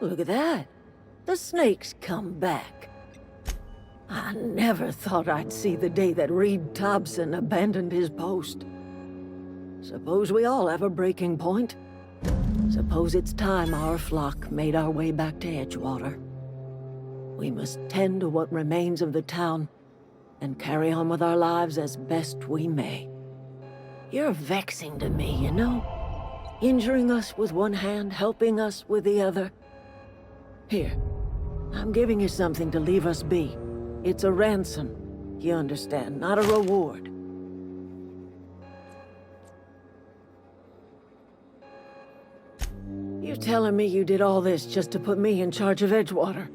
Look at that. The snake's come back. I never thought I'd see the day that Reed Thompson abandoned his post. Suppose we all have a breaking point. Suppose it's time our flock made our way back to Edgewater. We must tend to what remains of the town and carry on with our lives as best we may. You're vexing to me, you know? Injuring us with one hand, helping us with the other. Here, I'm giving you something to leave us be. It's a ransom, you understand, not a reward. You're telling me you did all this just to put me in charge of Edgewater?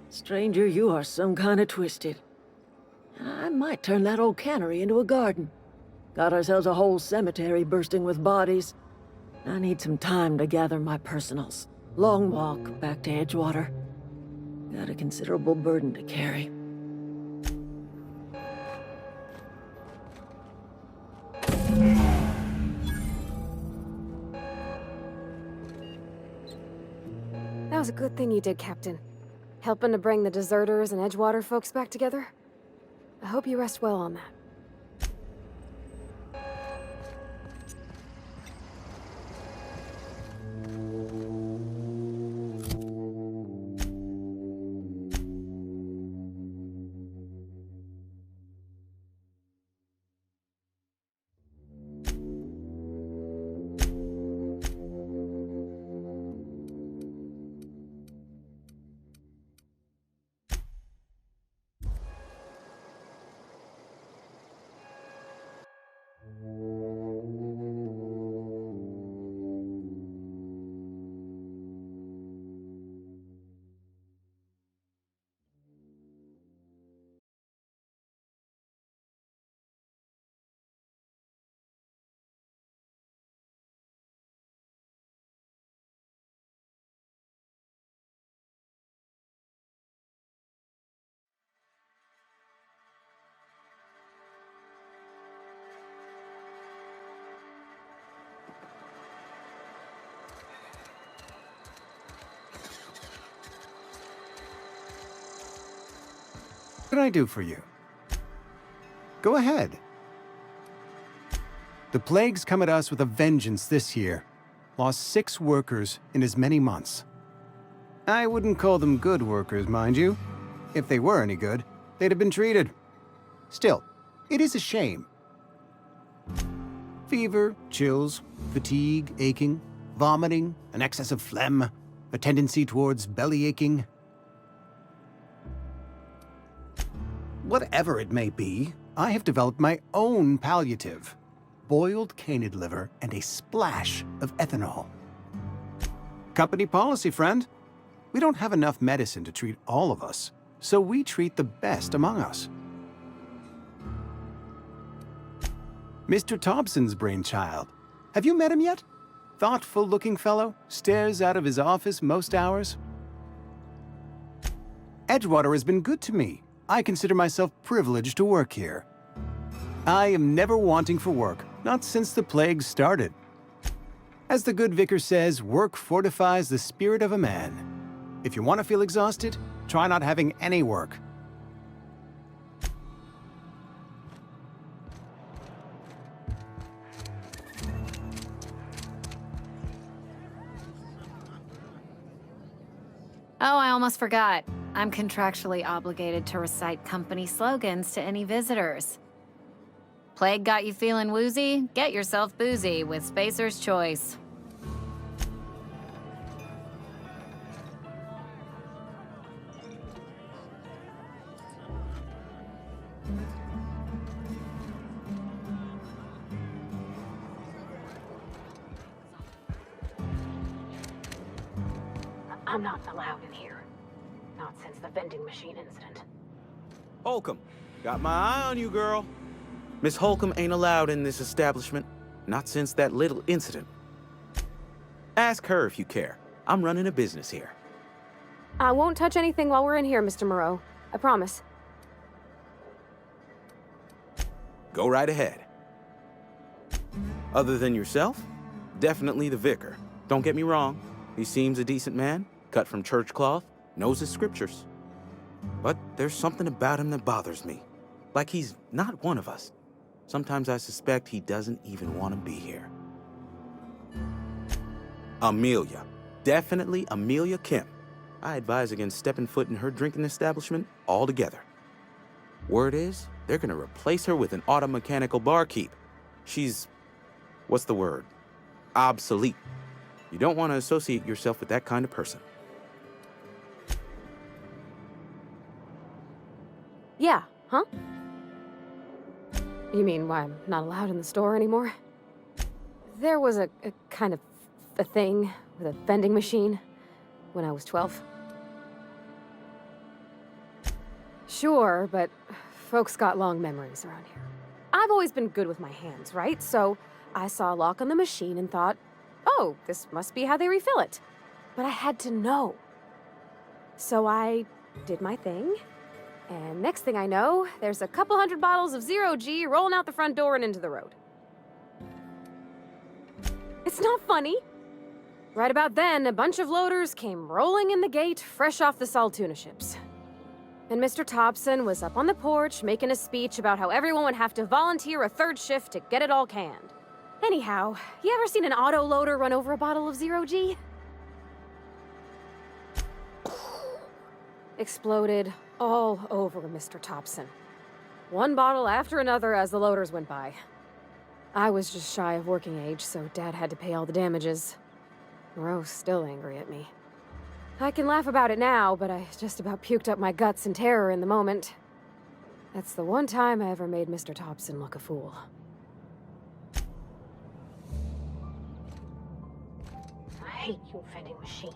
Stranger, you are some kind of twisted. I might turn that old cannery into a garden. Got ourselves a whole cemetery bursting with bodies. I need some time to gather my personals. Long walk back to Edgewater. Got a considerable burden to carry. That was a good thing you did, Captain. Helping to bring the deserters and Edgewater folks back together. I hope you rest well on that. What can I do for you? Go ahead. The plague's come at us with a vengeance this year. Lost 6 workers in as many months. I wouldn't call them good workers, mind you. If they were any good, they'd have been treated. Still, it is a shame. Fever, chills, fatigue, aching, vomiting, an excess of phlegm, a tendency towards belly aching. Whatever it may be, I have developed my own palliative. Boiled canid liver and a splash of ethanol. Company policy, friend. We don't have enough medicine to treat all of us, so we treat the best among us. Mr. Thompson's brainchild. Have you met him yet? Thoughtful-looking fellow, stares out of his office most hours. Edgewater has been good to me. I consider myself privileged to work here. I am never wanting for work, not since the plague started. As the good vicar says, work fortifies the spirit of a man. If you want to feel exhausted, try not having any work. Oh, I almost forgot. I'm contractually obligated to recite company slogans to any visitors. Plague got you feeling woozy? Get yourself boozy with Spacer's Choice. I'm not allowed in here. Not since the vending machine incident. Holcomb, got my eye on you, girl. Miss Holcomb ain't allowed in this establishment. Not since that little incident. Ask her if you care. I'm running a business here. I won't touch anything while we're in here, Mr. Moreau. I promise. Go right ahead. Other than yourself, definitely the vicar. Don't get me wrong, he seems a decent man, cut from church cloth, knows his scriptures. But there's something about him that bothers me. Like he's not one of us. Sometimes I suspect he doesn't even want to be here. Amelia. Definitely Amelia Kim. I advise against stepping foot in her drinking establishment altogether. Word is, they're gonna replace her with an auto-mechanical barkeep. She's, what's the word? Obsolete. You don't want to associate yourself with that kind of person. Yeah, huh? You mean why I'm not allowed in the store anymore? There was a kind of a thing with a vending machine when I was 12. Sure, but folks got long memories around here. I've always been good with my hands, right? So I saw a lock on the machine and thought, oh, this must be how they refill it. But I had to know. So I did my thing, and next thing I know, there's a couple hundred bottles of 0G rolling out the front door and into the road. It's not funny. Right about then, a bunch of loaders came rolling in the gate, fresh off the salt tuna ships. And Mr. Thompson was up on the porch making a speech about how everyone would have to volunteer a third shift to get it all canned. Anyhow, you ever seen an auto loader run over a bottle of 0G? Exploded all over Mr. Thompson. One bottle after another as the loaders went by. I was just shy of working age, so Dad had to pay all the damages. Rose still angry at me. I can laugh about it now, but I just about puked up my guts in terror in the moment. That's the one time I ever made Mr. Thompson look a fool. I hate you, vending machine.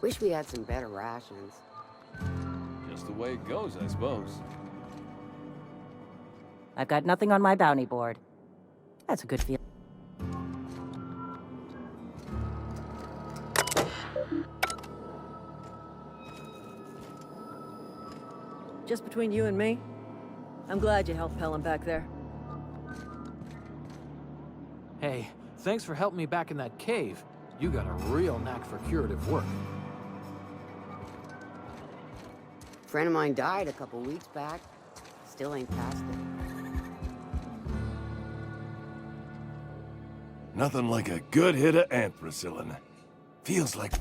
Wish we had some better rations. Just the way it goes, I suppose. I've got nothing on my bounty board. That's a good feeling. Just between you and me, I'm glad you helped Pelham back there. Hey, thanks for helping me back in that cave. You got a real knack for curative work. Friend of mine died a couple weeks back. Still ain't past it. Nothing like a good hit of ampicillin. Feels like...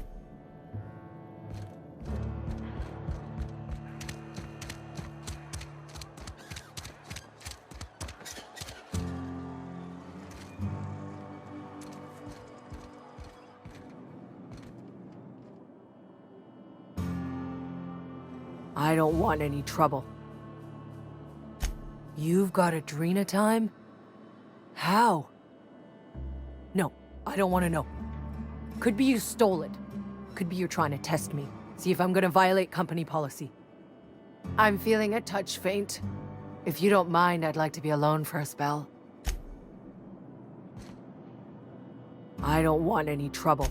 I don't want any trouble. You've got Adrena time? How? No, I don't want to know. Could be you stole it. Could be you're trying to test me. See if I'm gonna violate company policy. I'm feeling a touch faint. If you don't mind, I'd like to be alone for a spell. I don't want any trouble.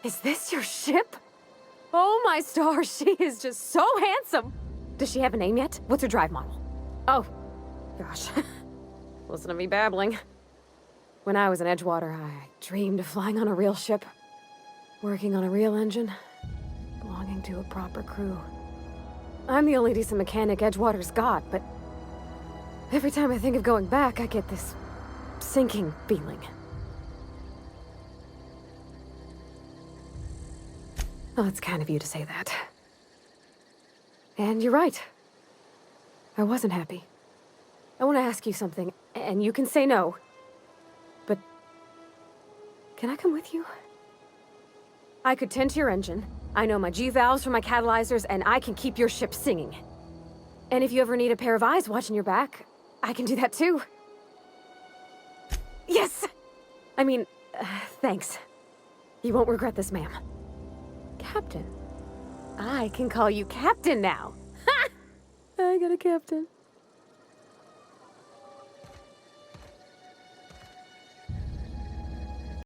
Is this your ship? Oh my stars, she is just so handsome! Does she have a name yet? What's her drive model? Oh, gosh. Listen to me babbling. When I was in Edgewater, I dreamed of flying on a real ship. Working on a real engine. Belonging to a proper crew. I'm the only decent mechanic Edgewater's got, but every time I think of going back, I get this sinking feeling. Oh, it's kind of you to say that. And you're right. I wasn't happy. I want to ask you something, and you can say no. But can I come with you? I could tend to your engine. I know my G-valves for my catalyzers, and I can keep your ship singing. And if you ever need a pair of eyes watching your back, I can do that too. Yes! I mean, thanks. You won't regret this, ma'am. Captain. I can call you Captain now. Ha! I got a captain.